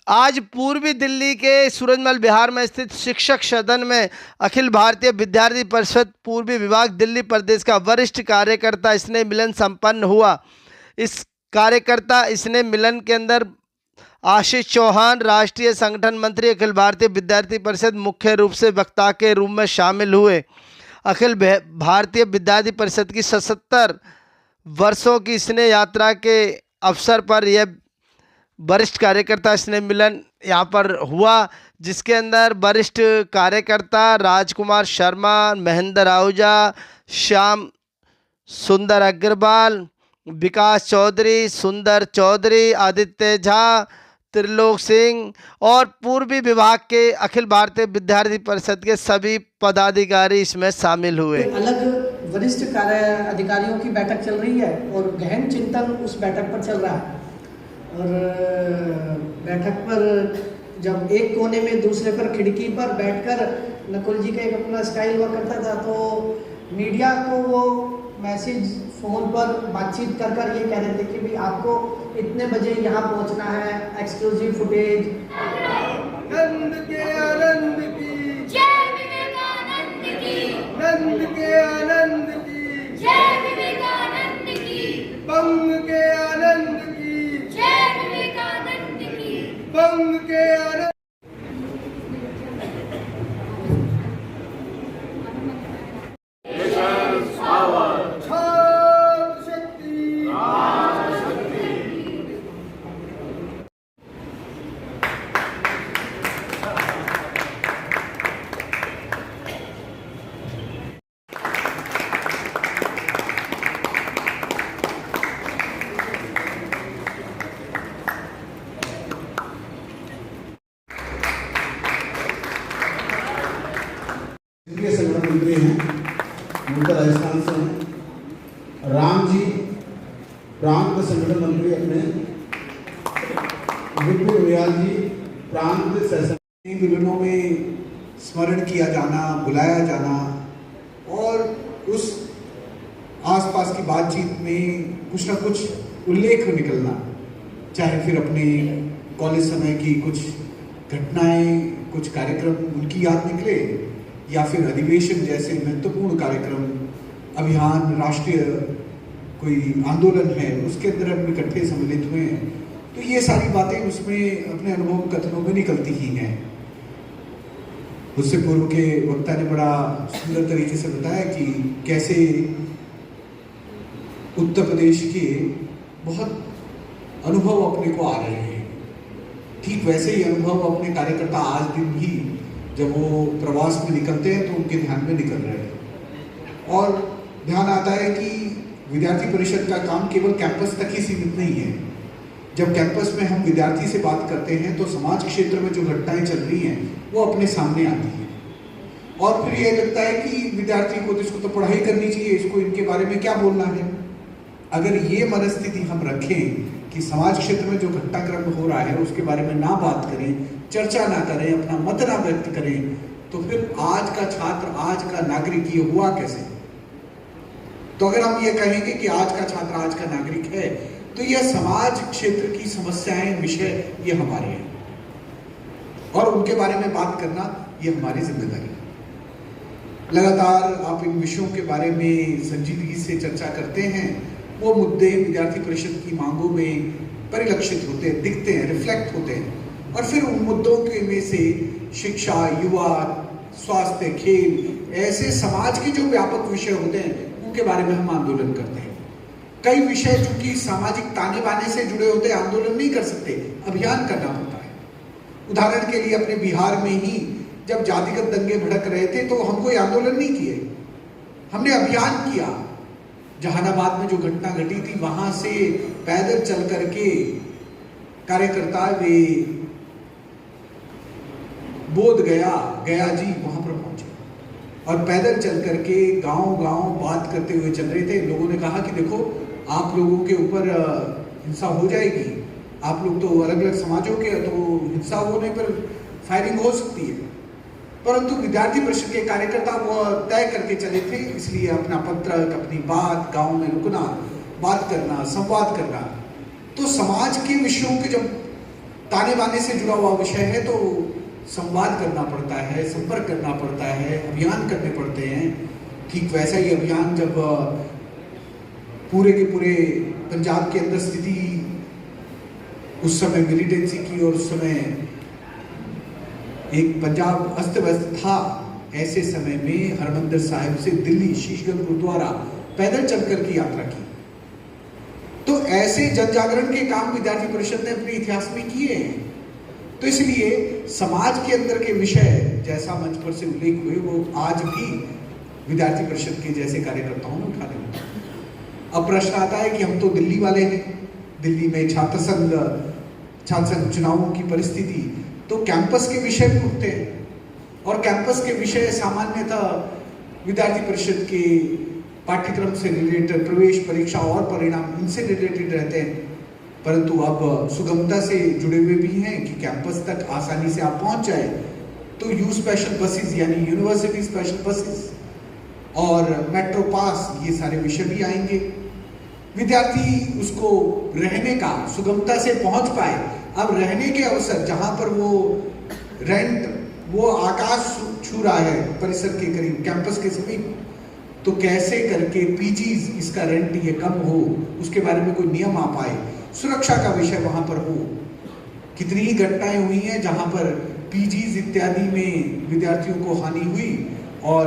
आज पूर्वी दिल्ली के सूरजमल बिहार में स्थित शिक्षक सदन में अखिल भारतीय विद्यार्थी परिषद पूर्वी विभाग दिल्ली प्रदेश का वरिष्ठ कार्यकर्ता स्नेह मिलन संपन्न हुआ। इस कार्यकर्ता स्नेह मिलन के अंदर आशीष चौहान, राष्ट्रीय संगठन मंत्री, अखिल भारतीय विद्यार्थी परिषद मुख्य रूप से वक्ता के रूप में शामिल हुए। अखिल भारतीय विद्यार्थी परिषद की 77 वर्षों की स्नेह यात्रा के अवसर पर यह वरिष्ठ कार्यकर्ता स्नेह मिलन यहाँ पर हुआ, जिसके अंदर वरिष्ठ कार्यकर्ता राजकुमार शर्मा, महेंद्र आहूजा, श्याम सुंदर अग्रवाल, विकास चौधरी, सुंदर चौधरी, आदित्य झा, त्रिलोक सिंह और पूर्वी विभाग के अखिल भारतीय विद्यार्थी परिषद के सभी पदाधिकारी इसमें शामिल हुए। अलग वरिष्ठ कार्य अधिकारियों की बैठक चल रही है और गहन चिंतन उस बैठक पर चल रहा है। और बैठक पर जब एक कोने में दूसरे पर खिड़की पर बैठकर नकुल जी का एक अपना स्टाइल हुआ करता था, तो मीडिया को वो मैसेज फ़ोन पर बातचीत कर कर ये कह रहे थे कि भाई आपको इतने बजे यहाँ पहुँचना है, एक्सक्लूसिव फुटेज। नंद के आनंद की जय, विवेकानंद की नंद के आनंद की जय, विवेकानंद की बंग के आनंद की जय, विवेकानंद की बंग के आनंद। संगठन मंत्री हैं, उनका राजस्थान से हैं। राम जी प्रांत संगठन मंत्री अपने, विपुल व्याल जी प्रांत शासन। विभिन्नों में स्मरण किया जाना, बुलाया जाना और उस आसपास की बातचीत में कुछ ना कुछ उल्लेख निकलना, चाहे फिर अपने कॉलेज समय की कुछ घटनाएं, कुछ कार्यक्रम उनकी याद निकले, या फिर अधिवेशन जैसे महत्वपूर्ण कार्यक्रम, अभियान, राष्ट्रीय कोई आंदोलन है, उसके अंदर हम इकट्ठे सम्मिलित हुए हैं, तो ये सारी बातें उसमें अपने अनुभव कथनों में निकलती ही हैं। उससे पूर्व के वक्ता ने बड़ा सुंदर तरीके से बताया कि कैसे उत्तर प्रदेश के बहुत अनुभव अपने को आ रहे हैं। ठीक वैसे ही अनुभव अपने कार्यकर्ता आज दिन भी जब वो प्रवास में निकलते हैं तो उनके ध्यान में निकल रहे हैं। और ध्यान आता है कि विद्यार्थी परिषद का काम केवल कैंपस तक ही सीमित नहीं है। जब कैंपस में हम विद्यार्थी से बात करते हैं तो समाज क्षेत्र में जो घटनाएं चल रही हैं वो अपने सामने आती हैं, और फिर ये लगता है कि विद्यार्थी को, इसको तो पढ़ाई करनी चाहिए, इसको इनके बारे में क्या बोलना है। अगर ये मनस्थिति हम रखें कि समाज क्षेत्र में जो घटनाक्रम हो रहा है उसके बारे में ना बात करें, चर्चा ना करें, अपना मत ना व्यक्त करें, तो फिर आज का छात्र, आज का नागरिक ये हुआ कैसे। तो अगर हम ये कहेंगे कि आज का छात्र, आज का नागरिक है, तो यह समाज क्षेत्र की समस्याएं, विषय ये हमारे हैं और उनके बारे में बात करना ये हमारी जिम्मेदारी है। लगातार आप इन विषयों के बारे में संजीदगी से चर्चा करते हैं, वो मुद्दे विद्यार्थी परिषद की मांगों में परिलक्षित होते हैं, दिखते हैं, रिफ्लेक्ट होते हैं, और फिर उन मुद्दों के में से शिक्षा, युवा, स्वास्थ्य, खेल, ऐसे समाज के जो व्यापक विषय होते हैं उनके बारे में हम आंदोलन करते हैं। कई विषय चूंकि सामाजिक ताने बाने से जुड़े होते हैं, आंदोलन नहीं कर सकते, अभियान करना पड़ता है। उदाहरण के लिए अपने बिहार में ही जब जातिगत दंगे भड़क रहे थे तो हम कोई आंदोलन नहीं किए, हमने अभियान किया। जहानाबाद में जो घटना घटी थी वहां से पैदल चल करके कार्यकर्ता वे बोध गया जी वहां पर पहुंचे और पैदल चल करके गांव-गांव बात करते हुए चल रहे थे। लोगों ने कहा कि देखो, आप लोगों के ऊपर हिंसा हो जाएगी, आप लोग तो अलग अलग समाजों के, तो हिंसा होने पर फायरिंग हो सकती है। परंतु विद्यार्थी परिषद के कार्यकर्ता वो तय करके चले थे, इसलिए अपना पत्रक, अपनी बात, गांव में रुकना, बात करना, संवाद करना। तो समाज के विषयों के जब ताने बाने से जुड़ा हुआ विषय है तो संवाद करना पड़ता है, संपर्क करना पड़ता है, अभियान करने पड़ते हैं। ठीक वैसा ही अभियान जब पूरे के पूरे पंजाब के अंदर स्थिति उस समय मिलिटेंसी की और उस समय एक पंजाब अस्त व्यस्त था, ऐसे समय में हरमंदिर साहिब से दिल्ली शीशगंज गुरुद्वारा पैदल चलकर की यात्रा की। तो ऐसे जन जागरण के काम विद्यार्थी परिषद ने अपने इतिहास में किए हैं। तो इसलिए समाज के अंदर के विषय जैसा मंच पर से उल्लेख हुए वो आज भी विद्यार्थी परिषद के जैसे कार्यकर्ताओं ने उठाने होते हैं। अब प्रश्न आता है कि हम तो दिल्ली वाले हैं, दिल्ली में छात्र संघ चुनावों की परिस्थिति, तो कैंपस के विषय भी उठते हैं और कैंपस के विषय सामान्यतः विद्यार्थी परिषद के पाठ्यक्रम से रिलेटेड, प्रवेश परीक्षा और परिणाम इनसे रिलेटेड रहते हैं। परंतु अब सुगमता से जुड़े हुए भी हैं कि कैंपस तक आसानी से आप पहुंच जाए, तो यू स्पेशल बसेस यानी यूनिवर्सिटी स्पेशल बसेस और मेट्रो पास, ये सारे विषय भी आएंगे। विद्यार्थी उसको रहने का सुगमता से पहुंच पाए। अब रहने के अवसर जहां पर वो रेंट वो आकाश छू रहा है परिसर के करीब, कैंपस के समीप, तो कैसे करके पीजीज इसका रेंट ये कम हो, उसके बारे में कोई नियम आ पाए, सुरक्षा का विषय वहां पर हो। कितनी ही घटनाएं हुई हैं जहां पर पीजीज इत्यादि में विद्यार्थियों को हानि हुई, और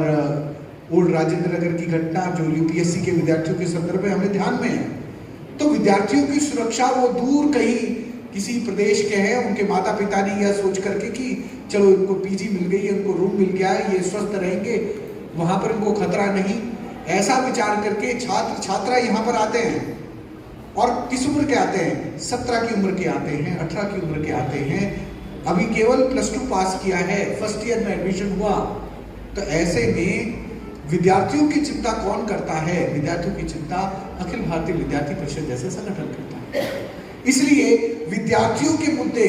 ओल्ड राजेंद्र नगर की घटना जो यूपीएससी के विद्यार्थियों के संदर्भ में हमें ध्यान में है। तो विद्यार्थियों की सुरक्षा वो दूर कहीं किसी प्रदेश के हैं, उनके माता पिता ने यह सोच करके कि चलो इनको पीजी मिल गई है, उनको रूम मिल गया है, ये स्वस्थ रहेंगे, वहां पर इनको खतरा नहीं, ऐसा विचार करके छात्र छात्रा यहाँ पर आते हैं। और किस उम्र के आते हैं? 17 की उम्र के आते हैं, 18 की उम्र के आते हैं, अभी केवल +2 पास किया है, फर्स्ट ईयर में एडमिशन हुआ। तो ऐसे में विद्यार्थियों की चिंता कौन करता है? विद्यार्थियों की चिंता अखिल भारतीय विद्यार्थी परिषद जैसे संगठन करता है। इसलिए विद्यार्थियों के मुद्दे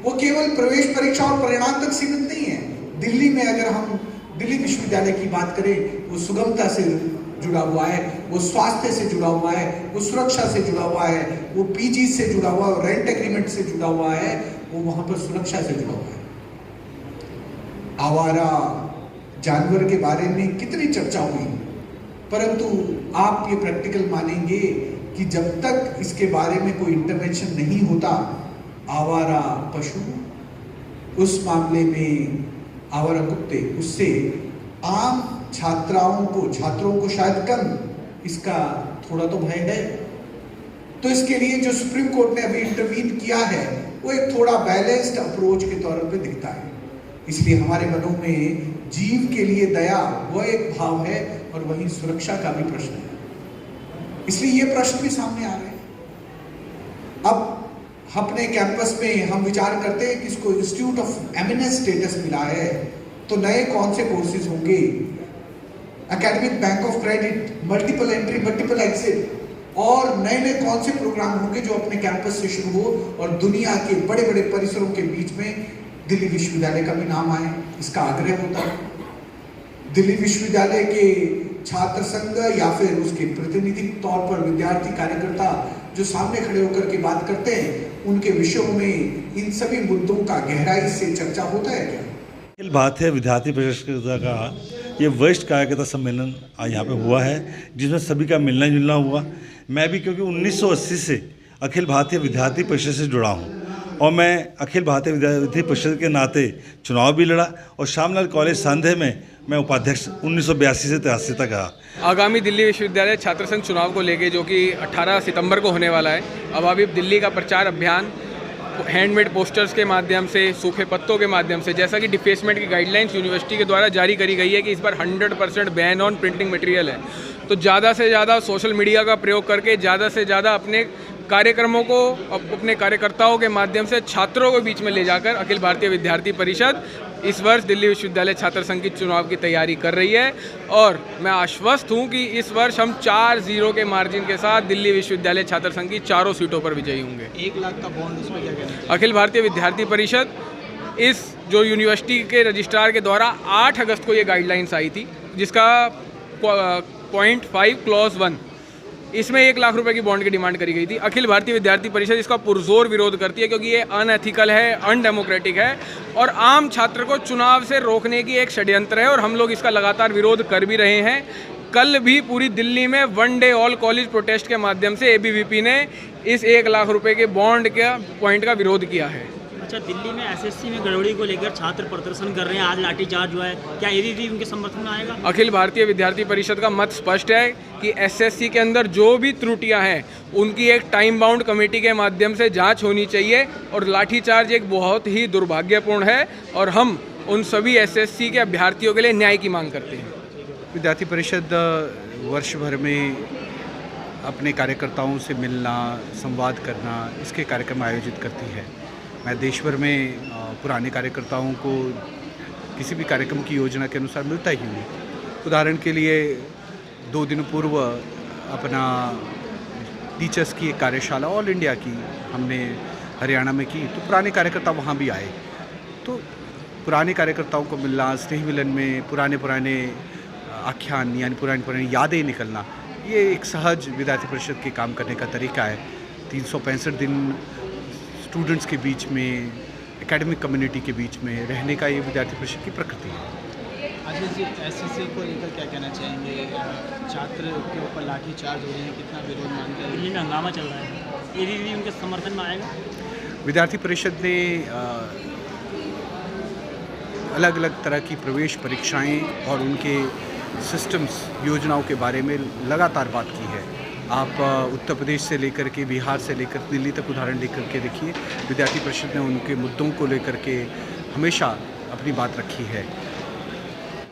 वो केवल प्रवेश परीक्षा और परिणाम तक सीमित नहीं है। दिल्ली में अगर हम दिल्ली विश्वविद्यालय की बात करें, वो सुगमता से जुड़ा हुआ है, वो स्वास्थ्य से जुड़ा हुआ है, वो सुरक्षा से जुड़ा हुआ है, वो पीजी से जुड़ा हुआ है, रेंट एग्रीमेंट से जुड़ा हुआ है, वो वहां पर सुरक्षा से जुड़ा हुआ है। आवारा जानवर के बारे में कितनी चर्चा हुई, परंतु आप ये प्रैक्टिकल मानेंगे कि जब तक इसके बारे में कोई इंटरवेंशन नहीं होता, आवारा पशु, उस मामले में आवारा कुत्ते, उससे आम छात्रों को शायद कम इसका थोड़ा तो भय है। तो इसके लिए जो सुप्रीम कोर्ट ने अभी इंटरवीन किया है, वो एक थोड़ा बैलेंस्ड अप्रोच के तौर पे दिखता है। इसलिए हमारे मनों में जीव के लिए दया वह एक भाव है, और वहीं सुरक्षा का भी प्रश्न है। इसलिए ये प्रश्न भी सामने आ रहे हैं। अब अपने कैंपस में हम विचार करते हैं कि इसको इंस्टीट्यूट ऑफ एमिनेंस स्टेटस मिला है, तो नए कौन से कोर्सेज होंगे? Academic bank of credit, multiple entry, multiple exit, और नए नए कौन से प्रोग्राम होंगे जो अपने कैंपस से शुरू हो और दुनिया के बड़े बड़े परिसरों के बीच में दिल्ली विश्वविद्यालय का भी नाम आए, इसका आग्रह होता है। दिल्ली विश्वविद्यालय के छात्र संघ या फिर उसके प्रतिनिधि तौर पर विद्यार्थी कार्यकर्ता जो सामने खड़े होकर के बात करते हैं, उनके विषयों में इन सभी मुद्दों का गहराई से चर्चा होता है क्या? अखिल भारतीय विद्यार्थी परिषद का ये वरिष्ठ कार्यकर्ता सम्मेलन आज यहाँ पे हुआ है, जिसमें सभी का मिलना जुलना हुआ। मैं भी क्योंकि 1980 से अखिल भारतीय विद्यार्थी परिषद से जुड़ा हूँ, और मैं अखिल भारतीय विद्यार्थी परिषद के नाते चुनाव भी लड़ा, और श्यामलाल कॉलेज संदेह में मैं उपाध्यक्ष 1982 से 83 तक रहा। आगामी दिल्ली विश्वविद्यालय छात्र संघ चुनाव को लेके, जो कि 18 सितंबर को होने वाला है, अब अभी दिल्ली का प्रचार अभियान हैंडमेड पोस्टर्स के माध्यम से, सूखे पत्तों के माध्यम से, जैसा कि डिफेसमेंट की गाइडलाइंस यूनिवर्सिटी के द्वारा जारी करी गई है कि इस बार 100% बैन ऑन प्रिंटिंग मटेरियल है, तो ज़्यादा से ज़्यादा सोशल मीडिया का प्रयोग करके ज़्यादा से ज़्यादा अपने कार्यक्रमों को अपने कार्यकर्ताओं के माध्यम से छात्रों के बीच में ले जाकर अखिल भारतीय विद्यार्थी परिषद इस वर्ष दिल्ली विश्वविद्यालय छात्र संघ की चुनाव की तैयारी कर रही है। और मैं आश्वस्त हूं कि इस वर्ष हम 4-0 के मार्जिन के साथ दिल्ली विश्वविद्यालय छात्र संघ की 4 सीटों पर विजयी होंगे। 1 लाख का बॉन्ड, उसमें क्या कहना है? अखिल भारतीय विद्यार्थी परिषद इस जो यूनिवर्सिटी के रजिस्ट्रार के द्वारा 8 अगस्त को ये गाइडलाइंस आई थी, जिसका पॉइंट 5 क्लॉज 1 इसमें 1 लाख रुपए की बॉन्ड की डिमांड करी गई थी। अखिल भारतीय विद्यार्थी परिषद इसका पुरजोर विरोध करती है क्योंकि ये अनएथिकल है, अनडेमोक्रेटिक है और आम छात्र को चुनाव से रोकने की एक षड्यंत्र है और हम लोग इसका लगातार विरोध कर भी रहे हैं। कल भी पूरी दिल्ली में 1 डे ऑल कॉलेज प्रोटेस्ट के माध्यम से एबीवीपी ने इस 1 लाख रुपए के बॉन्ड का पॉइंट का विरोध किया है। अच्छा, दिल्ली में एसएससी में गड़बड़ी को लेकर छात्र प्रदर्शन कर रहे हैं, आज लाठीचार्ज हुआ है, क्या एबीवीपी उनके समर्थन में आएगा? अखिल भारतीय विद्यार्थी परिषद का मत स्पष्ट है कि एसएससी के अंदर जो भी त्रुटियां हैं उनकी एक टाइम बाउंड कमेटी के माध्यम से जांच होनी चाहिए और लाठीचार्ज एक बहुत ही दुर्भाग्यपूर्ण है और हम उन सभी एसएससी के अभ्यर्थियों के लिए न्याय की मांग करते हैं। विद्यार्थी परिषद वर्ष भर में अपने कार्यकर्ताओं से मिलना, संवाद करना, इसके कार्यक्रम आयोजित करती है। मैं देश भर में पुराने कार्यकर्ताओं को किसी भी कार्यक्रम की योजना के अनुसार मिलता ही हूँ। उदाहरण के लिए 2 दिन पूर्व अपना टीचर्स की एक कार्यशाला ऑल इंडिया की हमने हरियाणा में की, तो पुराने कार्यकर्ता वहाँ भी आए। तो पुराने कार्यकर्ताओं को मिलना, स्नेह मिलन में पुराने आख्यान यानी पुरानी यादें निकलना, ये एक सहज विद्यार्थी परिषद के काम करने का तरीका है। 365 दिन स्टूडेंट्स के बीच में, एकेडमिक कम्युनिटी के बीच में रहने का ये विद्यार्थी परिषद की प्रकृति है। आशीष जी, एसएससी को लेकर क्या कहना चाहेंगे? छात्र के ऊपर लाठीचार्ज हो रही है, कितना विरोध मानते हैं? दिल्ली में हंगामा चल रहा है, एबीवीपी उनके समर्थन में आएगा? विद्यार्थी परिषद ने अलग अलग तरह की प्रवेश परीक्षाएं और उनके सिस्टम्स, योजनाओं के बारे में लगातार बात की है। आप उत्तर प्रदेश से लेकर के बिहार से लेकर दिल्ली तक उदाहरण लेकर के देखिए, विद्यार्थी परिषद ने उनके मुद्दों को लेकर के हमेशा अपनी बात रखी है।